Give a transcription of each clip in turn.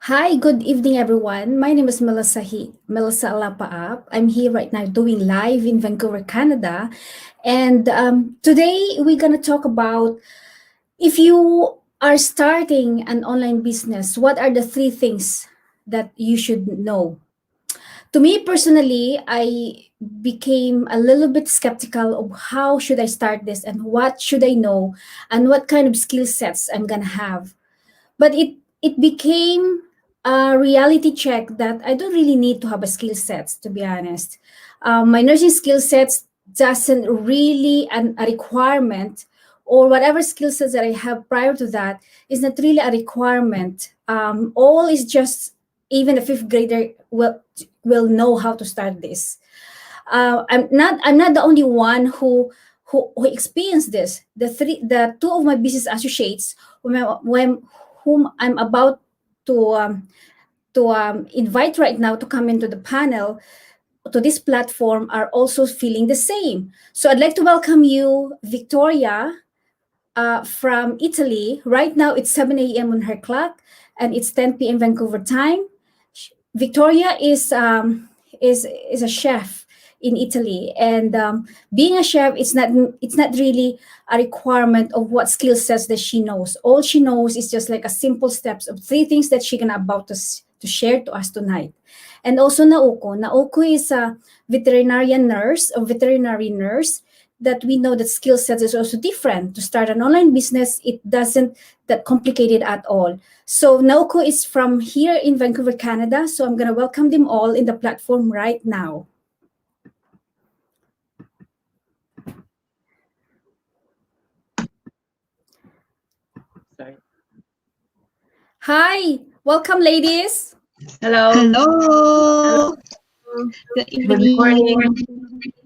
Hi, good evening, everyone. My name is Melissa Alapaap. I'm here right now doing live in Vancouver, Canada. And today we're going to talk about if you are starting an online business, what are the three things that you should know? To me personally, I became a little bit skeptical of how should I start this and what should I know and what kind of skill sets I'm going to have, but it became a reality check that I don't really need to have a skill sets, to be honest. My nursing skill sets doesn't really a requirement, or whatever skill sets that I have prior to that is not really a requirement. All is just, even a fifth grader will know how to start this. I'm not the only one who experienced this. The two of my business associates whom I'm about to invite right now to come into the panel to this platform are also feeling the same. So I'd like to welcome you, Victoria, from Italy. Right now it's 7 a.m. on her clock, and it's 10 p.m. Vancouver time. Victoria is a chef in Italy, and being a chef, it's not really a requirement of what skill sets that she knows. All she knows is just like a simple steps of three things that she's gonna about to share to us tonight. And also Naoko. Naoko is a veterinary nurse, that we know that skill set is also different. To start an online business, it doesn't that complicated at all. So Naoko is from here in Vancouver, Canada. So I'm gonna welcome them all in the platform right now. Sorry. Hi, welcome, ladies. Hello. Hello. Good Good morning. evening.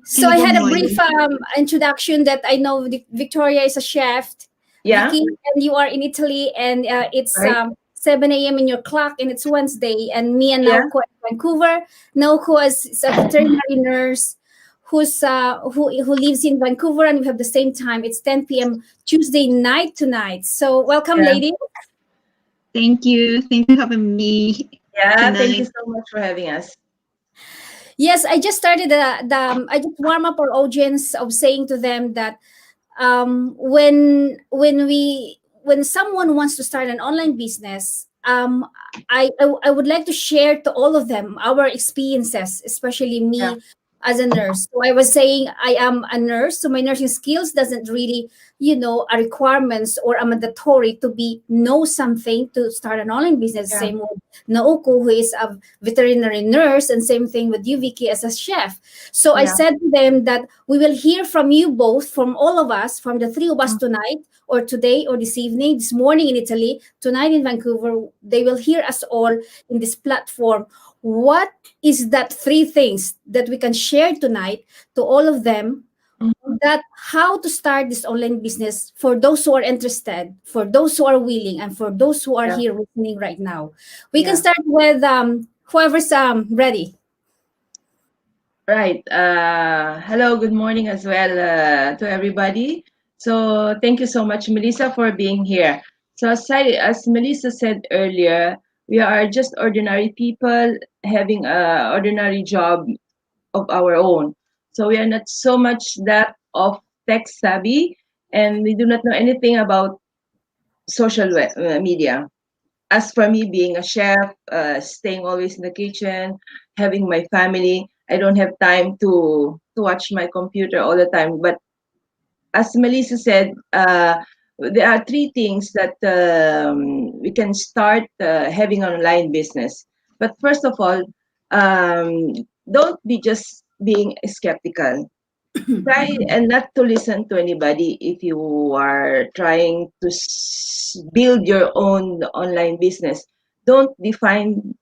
So And I good had a brief morning. introduction that I know Victoria is a chef, Yeah, Vicky, and you are in Italy, and it's right. 7 a.m. in your clock, and it's Wednesday, and me and Yeah, Naoko in Vancouver. Naoko is a veterinary nurse who lives in Vancouver, and we have the same time. It's 10 p.m. Tuesday night tonight. So welcome, yeah, ladies. Thank you. Thank you for having me yeah. Thank you tonight. so much for having us. Yes, I just started I just warm up our audience of saying to them that when someone wants to start an online business, I would like to share to all of them our experiences, especially Yeah, me as a nurse. So I was saying I am a nurse, so my nursing skills doesn't really, a requirements or a mandatory to be know something to start an online business. yeah, Same with Naoko, who is a veterinary nurse, and same thing with you, Vicky, as a chef. So I yeah, said to them that we will hear from you both, from all of us, from the three of us tonight, or today, or this evening, this morning in Italy, tonight in Vancouver. They will hear us all in this platform. What is that three things that we can share tonight to all of them, mhm, that how to start this online business for those who are interested, for those who are willing, and for those who are yeah, here listening right now? We can yeah. start with whoever's ready. Right. Hello. Good morning as well to everybody. So thank you so much, Melissa, for being here. So as Melissa said earlier, we are just ordinary people having a ordinary job of our own. So we are not so much that of tech savvy, and we do not know anything about media. As for me, being a chef, staying always in the kitchen, having my family, I don't have time to watch my computer all the time. But as Melissa said, there are three things that we can start having an online business. But first of all, um, don't be just being skeptical. Try and not to listen to anybody if you are trying to build your own online business. Don't define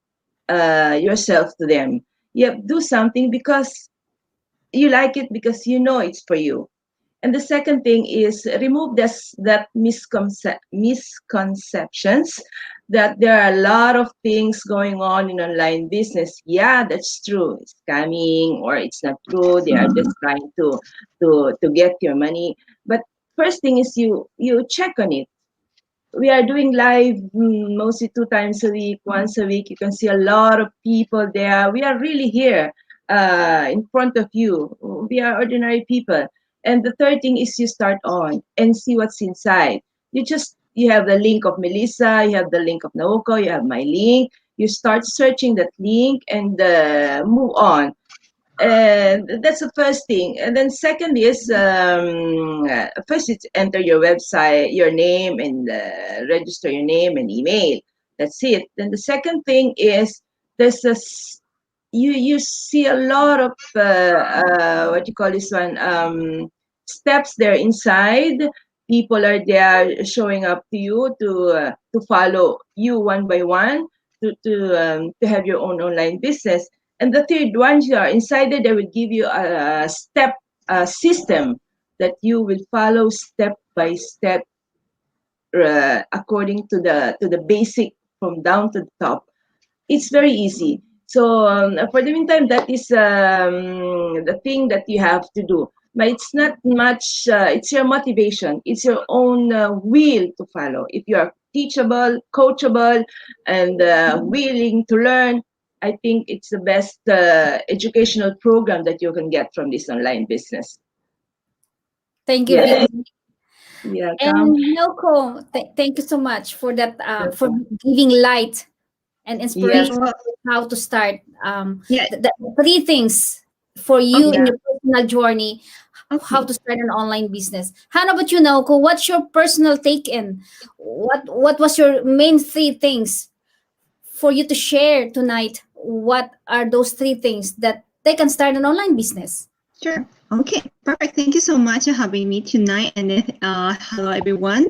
yourself to them. You do something because you like it, because you know it's for you. And the second thing is remove misconceptions that there are a lot of things going on in online business. Yeah, that's true. It's scamming, or it's not true. They are just trying to get your money. But first thing is you check on it. we are doing live mostly 2 times a week, once a week. You can see a lot of people there. We are really here in front of you. We are ordinary people. And the third thing is you start on and see what's inside. You have the link of Melissa, you have the link of Naoko, you have my link. You start searching that link and move on. And that's the first thing. And then second is first it's enter your website, your name, and register your name and email. That's it. Then the second thing is there's you see a lot of what you call this one, steps there inside. People are there showing up to you to follow you one by one to have your own online business. And the third one, you are inside there, they will give you a step system that you will follow step by step according to the basic from down to the top. It's very easy. So for the meantime, that is the thing that you have to do. But it's not much. It's your motivation. It's your own will to follow. If you are teachable, coachable, and willing to learn, I think it's the best educational program that you can get from this online business. Thank you, Yes, Vicky. yeah, come. And Naoko, thank you so much for that, for giving light and Yeah, inspiration Well, on how to start. yeah. The three things for you Okay. in yeah. your personal journey, how Okay. to start an online business. How about you, Naoko? What's your personal take in? What was your main three things for you to share tonight? What are those three things that they can start an online business? Sure. Okay. Perfect. Thank you so much for having me tonight. And then, hello everyone,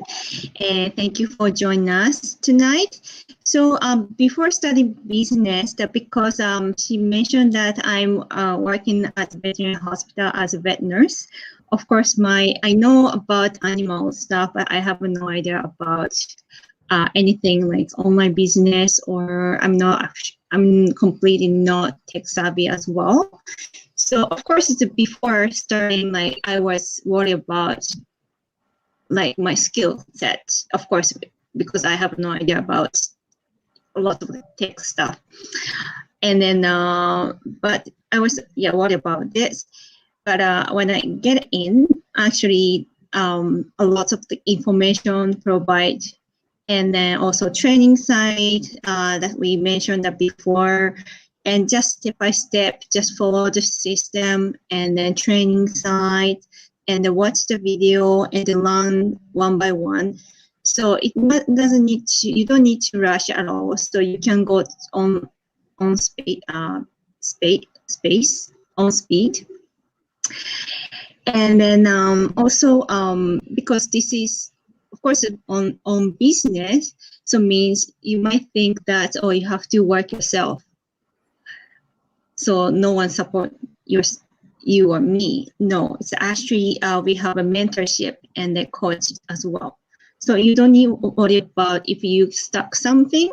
and thank you for joining us tonight. So, before starting business, that because she mentioned that I'm working at veterinary hospital as a vet nurse. Of course, I know about animal stuff, but I have no idea about anything like online business, or I'm completely not tech savvy as well. So of course, before starting, like I was worried about like my skill set. Of course, because I have no idea about a lot of the tech stuff. And then, but I was worried about this. But when I get in, actually, a lot of the information provide, and then also training site that we mentioned that before, and just step by step, just follow the system, and then training site, and then watch the video, and then learn one by one. So doesn't need to, you don't need to rush at all. So you can go on speed, on speed. And then also because this is of course on business, so means you might think that you have to work yourself, so no one support you or me. No, it's actually we have a mentorship and a coach as well. So you don't need to worry about if you stuck something,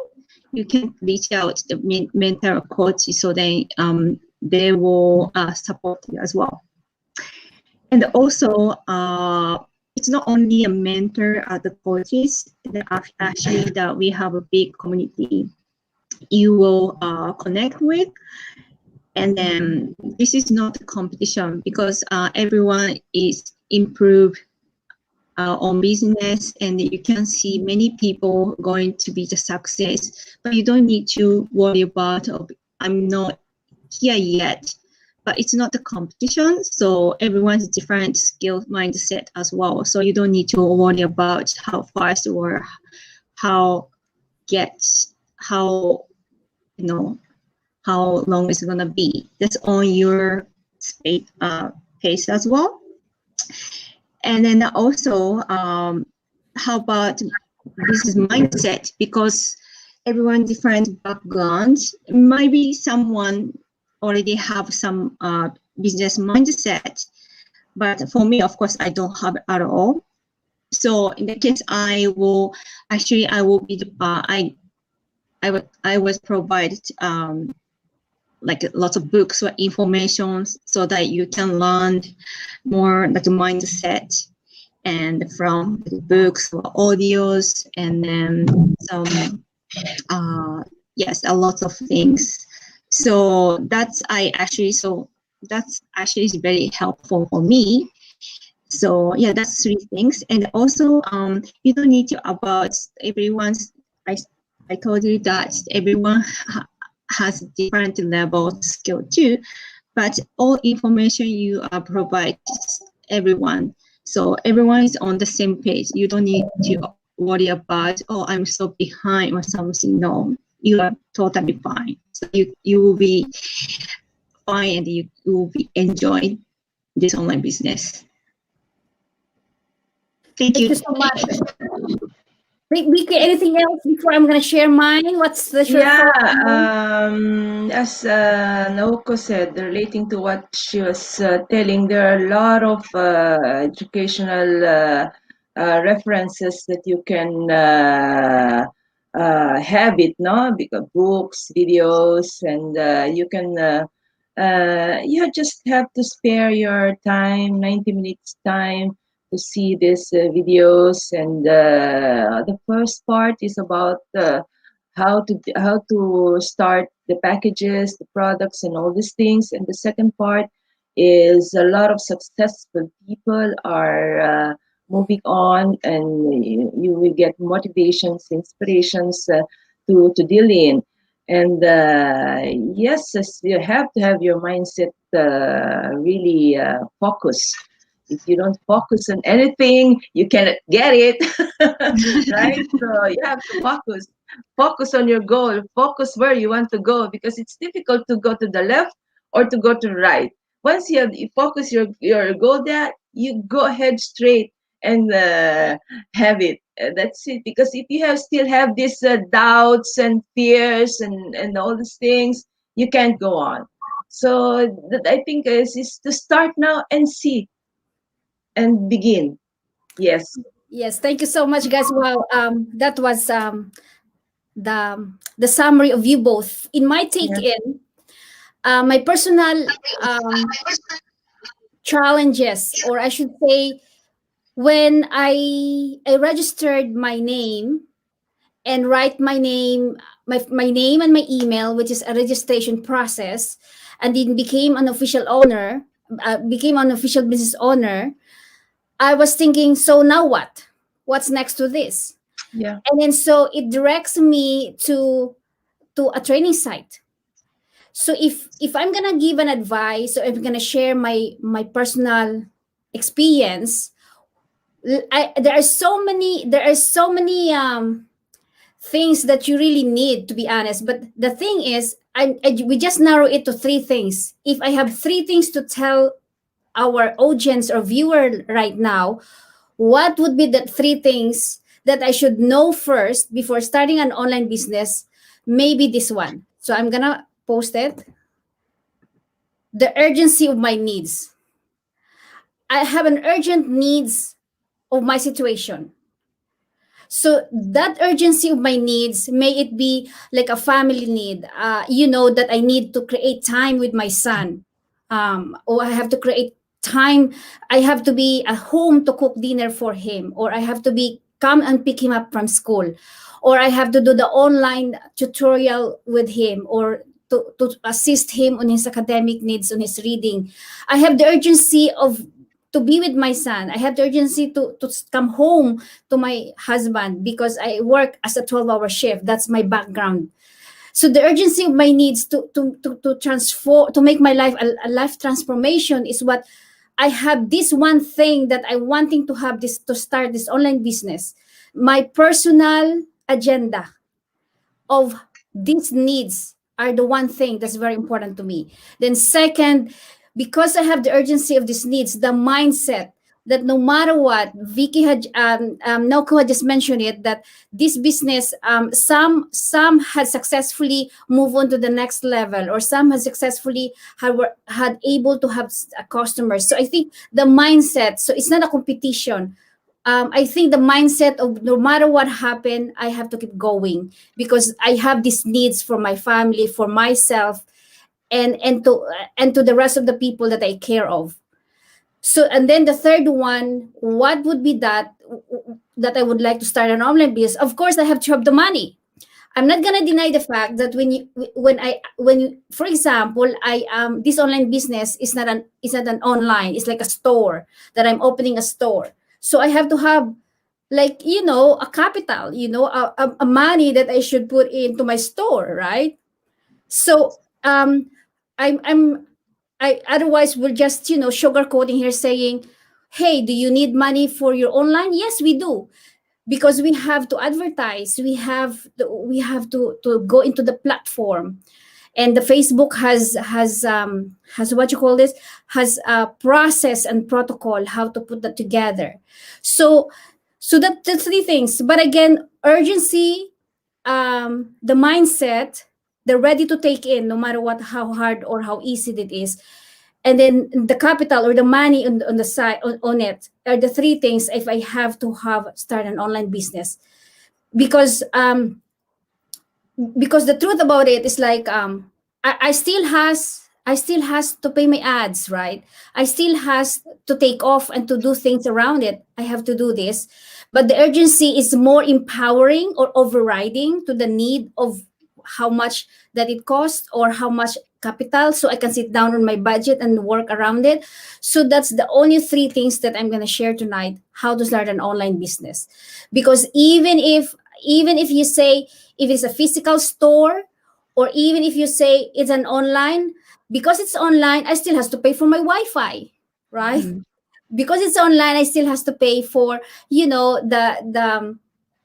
you can reach out to the mentor or coach, so they will support you as well. And also, it's not only a mentor at the coaches, actually that we have a big community you will connect with. And then this is not a competition, because everyone is improved on business, and you can see many people going to be the success, but you don't need to worry about, I'm not here yet. But it's not a competition, so everyone's different skill mindset as well. So you don't need to worry about how fast or how how how long it's gonna be. That's on your pace as well. And then also, how about business mindset? Because everyone different backgrounds. Maybe someone already have some business mindset, but for me, of course, I don't have it at all. So in that case, I will be the I was provided like lots of books or information so that you can learn more like mindset. and from books or audios, and then some yes, a lot of things. So that's actually is very helpful for me. So yeah, that's three things. And also you don't need to about everyone's I told you that everyone has different level of skill too, but all information you provide everyone, so everyone is on the same page. You don't need to worry about, oh, I'm so behind or something. No, you are totally fine. So you will be fine, and you will be enjoying this online business. Thank Thank you. you so much. Vicky, anything else before I'm going to share mine? What's the short Yeah, thought? as Naoko said, relating to what she was telling, there are a lot of educational references that you can have it, no? Because books, videos, and you just have to spare your time, 90 minutes time to see these videos. And the first part is about how to start the packages, the products, and all these things. And the second part is a lot of successful people are moving on, and you will get motivations, inspirations to deal in. And yes, you have to have your mindset really focused. If you don't focus on anything, you cannot get it, right? So you have to focus on your goal, focus where you want to go, because it's difficult to go to the left or to go to the right. Once you focus your goal there, you go ahead straight and have it. That's it. Because if you still have these doubts and fears and all these things, you can't go on. So I think is to start now and see and begin. Yes. Yes, thank you so much, guys. Wow, that was the summary of you both. In my take Yeah. in, my personal challenges, or I should say, when I registered my name and write my name and my email, which is a registration process, and then became an official business owner. I was thinking, so now what? What's next to this? Yeah. And then so it directs me to a training site. So if I'm gonna give an advice, or if I'm gonna share my personal experience, there are so many things that you really need, to be honest. But the thing is, we just narrow it to three things. If I have three things to tell our audience or viewer right now, what would be the three things that I should know first before starting an online business? Maybe this one. So I'm gonna post it. The urgency of my needs. I have an urgent needs of my situation. So that urgency of my needs, may it be like a family need, that I need to create time with my son, or I have to create time. I have to be at home to cook dinner for him, or I have to be come and pick him up from school, or I have to do the online tutorial with him, or to assist him on his academic needs, on his reading. I have the urgency of to be with my son. I have the urgency to come home to my husband because I work as a 12-hour shift. That's my background. So the urgency of my needs to transform, to make my life a life transformation, is what I have. This one thing that I wanting to have, this to start this online business. My personal agenda of these needs are the one thing that's very important to me. Then second, because I have the urgency of these needs, the mindset that no matter what, Vicky had, Naoko had just mentioned it, that this business, some had successfully moved on to the next level, or some had successfully had able to have customers. So I think the mindset, so it's not a competition. I think the mindset of no matter what happened, I have to keep going because I have these needs for my family, for myself, and to the rest of the people that I care of. So, and then the third one, what would be that I would like to start an online business? Of course, I have to have the money. I'm not gonna deny the fact that for example, I this online business is not an online. It's like a store that I'm opening a store. So I have to have, like, a capital, a money that I should put into my store, right? So I'm I otherwise we're just, sugarcoating here, saying, hey, do you need money for your online? Yes, we do, because we have to advertise, we have to go into the platform, and the Facebook has what you call this, has a process and protocol how to put that together. So that the three things. But again, urgency, the mindset, they're ready to take in no matter what, how hard or how easy it is, and then the capital or the money on the side, on it, are the three things if I have to have start an online business. Because the truth about it is, like, I still has to pay my ads, right? I still has to take off and to do things around it. I have to do this, but the urgency is more empowering or overriding to the need of how much that it costs or how much capital, so I can sit down on my budget and work around it. So that's the only three things that I'm going to share tonight, how to start an online business. Because even if you say, if it's a physical store, or even if you say it's an online, because it's online, I still has to pay for my Wi-Fi, right? Mhm. Because it's online, I still has to pay for,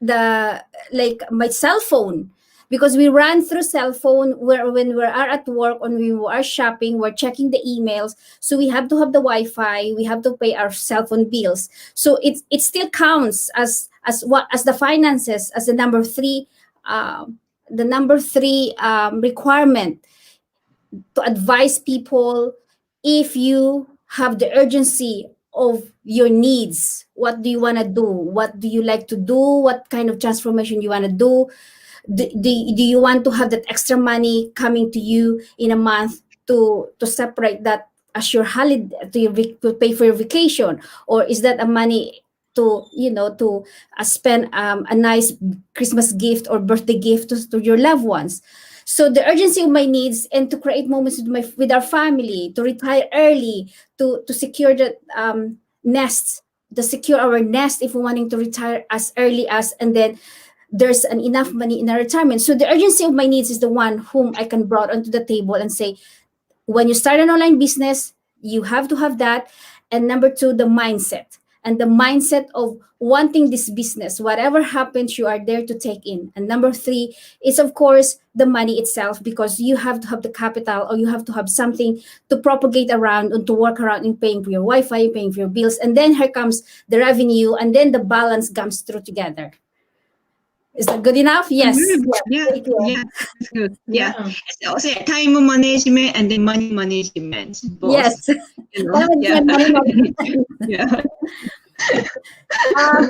the like my cell phone, because we run through cell phone, where when we are at work, when we are shopping, we're checking the emails, so we have to have the Wi-Fi, we have to pay our cell phone bills. So it still counts as the finances, as the number three requirement to advise people. If you have the urgency of your needs, what do you want to do, what do you like to do, what kind of transformation you want to do, do you want to have that extra money coming to you in a month to separate that as your holiday, to pay for your vacation, or is that a money to, to spend a nice Christmas gift or birthday gift to your loved ones? So the urgency of my needs, and to create moments with our family, to retire early, to secure the nest, to secure our nest if we're wanting to retire as early as, and then there's enough money in our retirement. So the urgency of my needs is the one whom I can brought onto the table and say, when you start an online business, you have to have that. And number two, the mindset. And the mindset of wanting this business, whatever happens, you are there to take in. And number three is, of course, the money itself, because you have to have the capital, or you have to have something to propagate around and to work around in paying for your Wi-Fi, paying for your bills. And then here comes the revenue, and then the balance comes through together. Is that good enough? Yes. Mhm. Yeah. Yeah, Thank you. yeah, that's good. Yeah. Yeah. It's also time management and then money management, both. Yes. Yeah. Money management. Yeah. So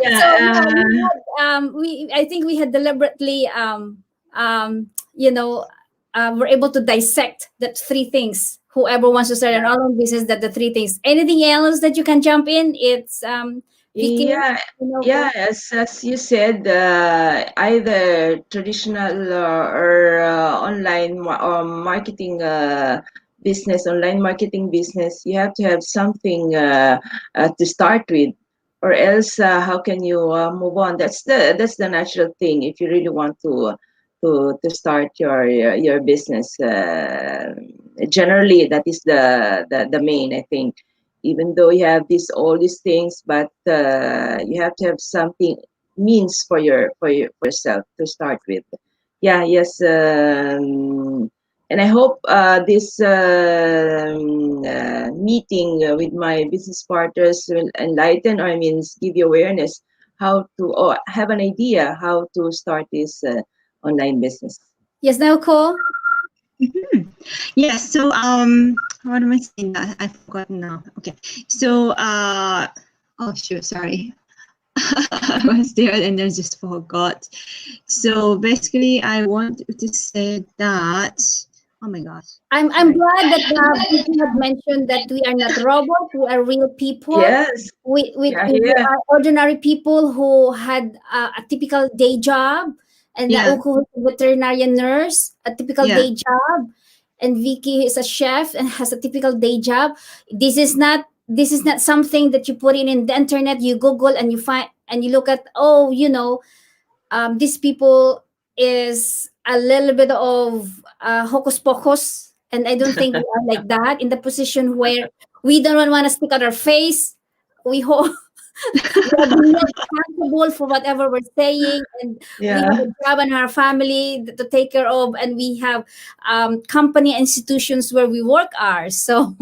yeah, Yeah. I think we had deliberately you know we're able to dissect that three things. Whoever wants to start an online business, that the three things. Anything else that you can jump in? It's Vicky. Yeah, yeah, as you said, either traditional or online marketing business, online marketing business, you have to have something to start with, or else how can you move on? That's the natural thing if you really want to start your business. Generally, that is the main, I think, even though you have all these things, but you have to have something means for yourself to start with. Yeah, yes, and I hope this meeting with my business partners will enlighten, or means give you awareness how to, or have an idea how to start this online business. Yes, Naoko. Mhm. Yeah, so what am I saying that? I forgot now. Okay. So oh shoot, sorry. I was there and then just forgot. So basically I want to say that Oh my gosh. I'm Sorry. glad that you have mentioned that we are not robots, we are real people. Yes. We Yeah, we yeah. are ordinary people who had a typical day job, and Yeah. Naoko is a veterinarian nurse, a typical Yeah. day job, and Vicky is a chef and has a typical day job. This is not something that you put in the internet, you Google and you find and you look at, oh, these people is a little bit of hocus pocus, and I don't think we are like that in the position where we don't want to stick out our face. We hope we are being held accountable for whatever we're saying, and we have Yeah. a job and our family to take care of, and we have company institutions where we work ours. So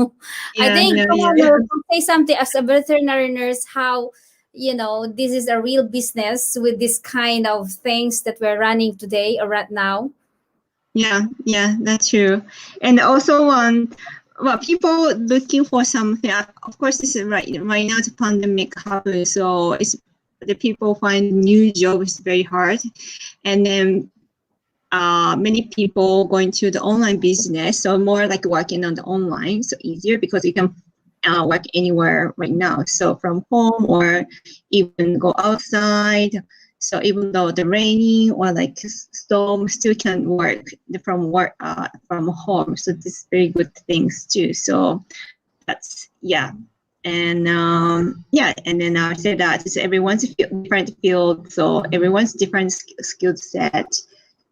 I Yeah. think, Yeah. come Yeah. on, Mel, say something as a veterinary nurse, how this is a real business with this kind of things that we're running today or right now. Yeah, yeah, that's true. And also, well, people looking for something. Of course, this is right now. The pandemic happened, so it's the people find new job is very hard, and then many people going to the online business. So more like working on the online, so easier because you can work anywhere right now. So from home or even go outside. So even though the raining or like storm, still can work from home. So this is very good things too. So that's yeah. And yeah, and then I said that it's everyone's different field, so everyone's different skill set.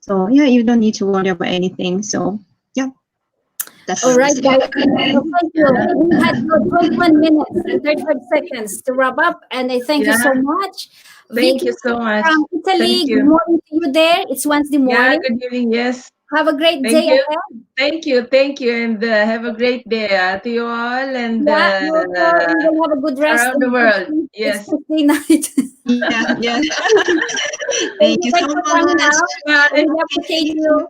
So yeah, you don't need to worry about anything. So yeah, that's All right, guys. So thank you. Yeah. We had 21 minutes and 35 seconds to wrap up, and I thank you so Yeah. much. Thank Vicky you so much. from Italy, Thank good you. morning to you there. It's Wednesday Yeah, morning. good evening. Yes. Have a great Thank day you. ahead. Thank you. Thank you. And have a great day to you all and Yeah, you also you will have a good rest around the and world. it's Yes. Tuesday night. yeah, yeah. Thank Thank you. you so Thanks for coming much. out. Bye. We appreciate you.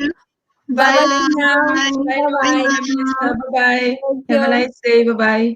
Bye Bye. bye Bye. for now. Thank Bye you, bye. Melissa. Bye-bye. Thank Have a you. nice day. Bye-bye.